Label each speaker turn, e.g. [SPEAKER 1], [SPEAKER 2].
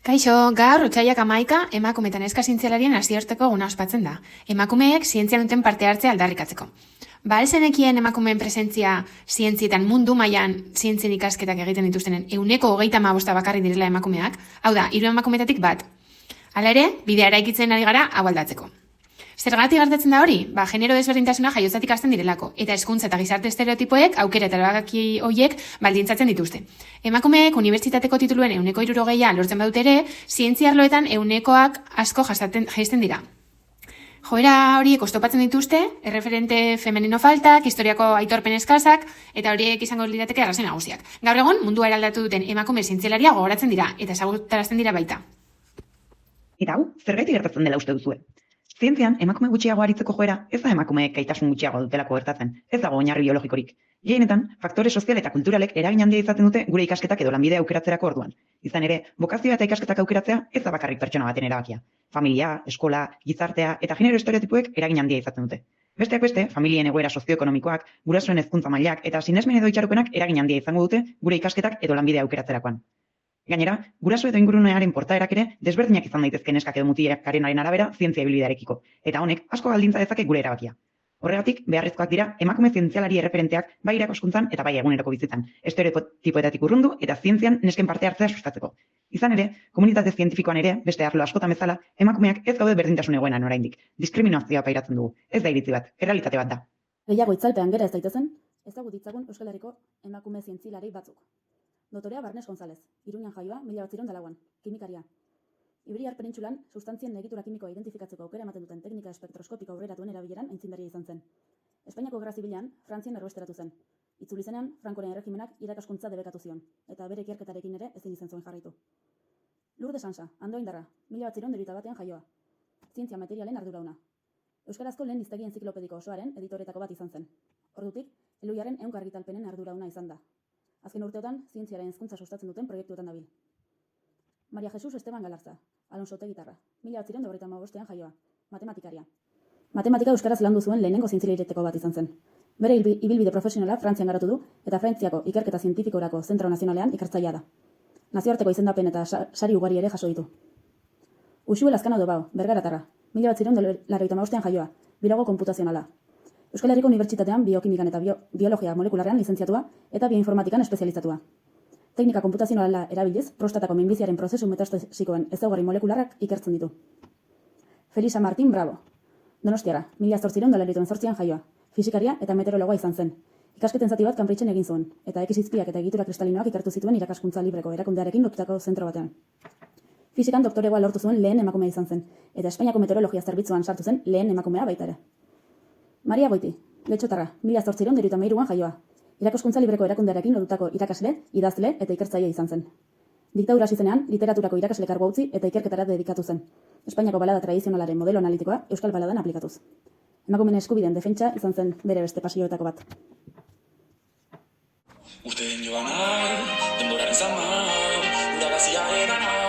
[SPEAKER 1] Kaixo, gaur otsailak 11 emakume eta neska zientzialarien nazioarteko eguna ospatzen da. Emakumeek zientzian duten parte hartzea aldarrikatzeko. Al zenekien emakumeen presentzia zientzietan mundu mailan zientzien ikasketak egiten dituztenen 35 bakarrik direla emakumeak, hau da, 3 emakumetatik bat. Hala ere, bidea eraikitzen ari gara hau aldatzeko. Zergatik gertatzen da hori? Genero desberdintasuna jaiotzatik hasten direlako, eta hezkuntza eta gizarte estereotipoek aukera eta erabaki horiek baldintzatzen dituzte. Emakumeek unibertsitateko tituluen 60% lortzen badute ere, zientzia arloetan 100% asko jaisten dira. Joera horiek oztopatzen dituzte, erreferente femenino faltak, historiako aitorpen eskasak, eta horiek izango lirateke arrazoi nagusiak. Gaur egun, mundua eraldatu duten emakume zientzialaria gogoratzen dira, eta ezagutarazten dira baita.
[SPEAKER 2] Eta hau, zergatik gertatzen dela uste duzue? Zientzian, emakume gutxiago aritzeko joera ez da emakumeek gaitasun gutxiago dutelako gertatzen, ez dago oinarri biologikorik. Gehienetan, faktore sozial eta kulturalek eragin handia izaten dute gure ikasketak edo lanbidea aukeratzerako orduan. Izan ere, bokazioa eta ikasketak aukeratzea ez da bakarrik pertsona baten erabakia. Familia, eskola, gizartea eta genero estereotipoek eragin handia izaten dute. Besteak beste, familien egoera sozioekonomikoak, gurasoen hezkuntza mailak eta sinesmen edo itxaropenak eragin handia izango dute gure ikasketak edo lanbidea aukeratzerakoan. Gainera, guraso edo ingurunearen portaerak ere desberdinak izan daitezke neskak edo mutilaren arabera zientzia ibilbidearekiko, eta honek asko baldintza dezake gure erabakia. Horregatik, beharrezkoak dira emakume zientzialari erreferenteak bai irakaskuntzan eta bai eguneroko bizitzan, estereotipoetatik urrundu eta zientzian nesken parte hartzea sustatzeko. Izan ere, komunitate zientifikoan ere, beste arlo askotan bezala, emakumeak ez gaude berdintasun egoeran oraindik. Diskriminazioa pairatzen dugu, ez da iritzi bat, errealitate bat da.
[SPEAKER 3] Gehiago itzalpean gera ez daitezen, ezagut ditzagun Euskal Herriko emakume zientzialari batzuk. Dotorea Barnes González, Iruñan jaioa, 1904an, kimikaria. Iberiar penintsulan, sustantzien egitura kimikoa identifikatzeko aukera ematen duten teknika espektroskopiko aurreratuen erabileran aitzindaria izan zen. Espainiako Gerra Zibilean, Frantzian erbesteratu zen. Itzuli zenean, Francoren erregimenak irakaskuntza debekatu zion, eta bere ikerketarekin ere ezin izan zuen jarraitu. Lourdes Sansa, Andoaindarra, 1921an jaioa. Zientzia materialen ardurauna. Euskarazko lehen hiztegi enziklopediko osoaren editoretako bat izan zen. Ordutik, Eluiaren 100 argitalpenen ardurauna izan da. Azken urteotan, zientziaren hezkuntza sustatzen duten proiektuetan dabil. Maria Jesus Esteban Galarza, Alonso Otegitarra, 1955an jaioa, matematikaria. Matematika euskaraz landu zuen lehenengo zientzialarietako bat izan zen. Bere ibilbide profesionala Frantzian garatu du eta Frantziako ikerketa zientifikorako zentro nazionalean ikertzailea da. Nazioarteko izendapen eta sari ugari ere jaso ditu. Uxue Lazkano Dobao, Bergaratarra, 1985an jaioa, Birogo konputazionala. Euskal Herriko Unibertsitatean biokimikan eta biologia molekularrean lizentziatua eta bioinformatikan espezializatua. Teknika konputazionala erabiliz, prostatako minbiziaren prozesu metastasikoen ezaugarri molekularrak ikertzen ditu. Felisa Martín Bravo, Donostiara, 1988an jaioa, fisikaria eta meteorologoa izan zen. Ikasketen zati bat Cambridgeen egin zuen, eta X-izpiak eta egitura kristalinoak ikertu zituen irakaskuntza libreko erakundearekin lotutako zentro batean. Fizikan doktoregoa lortu zuen lehen emakumea izan zen, eta Espainiako meteorologia zerbitzuan sartu zen lehen emakumea baita ere. Maria Goiti, Getxotarra, 1993an jaioa. Irakaskuntza libreko erakundearekin lotutako irakasle, idazle eta ikertzaile izan zen. Diktadura hasi zenean, literaturako irakasle kargua utzi eta ikerketara dedikatu zen. Espainiako balada tradizionalaren modelo analitikoa euskal baladan aplikatuz. Emakumeen eskubideen defentsa izan zen bere beste pasioetako bat.
[SPEAKER 4] Urteen joan denboraren zama, uragazia edan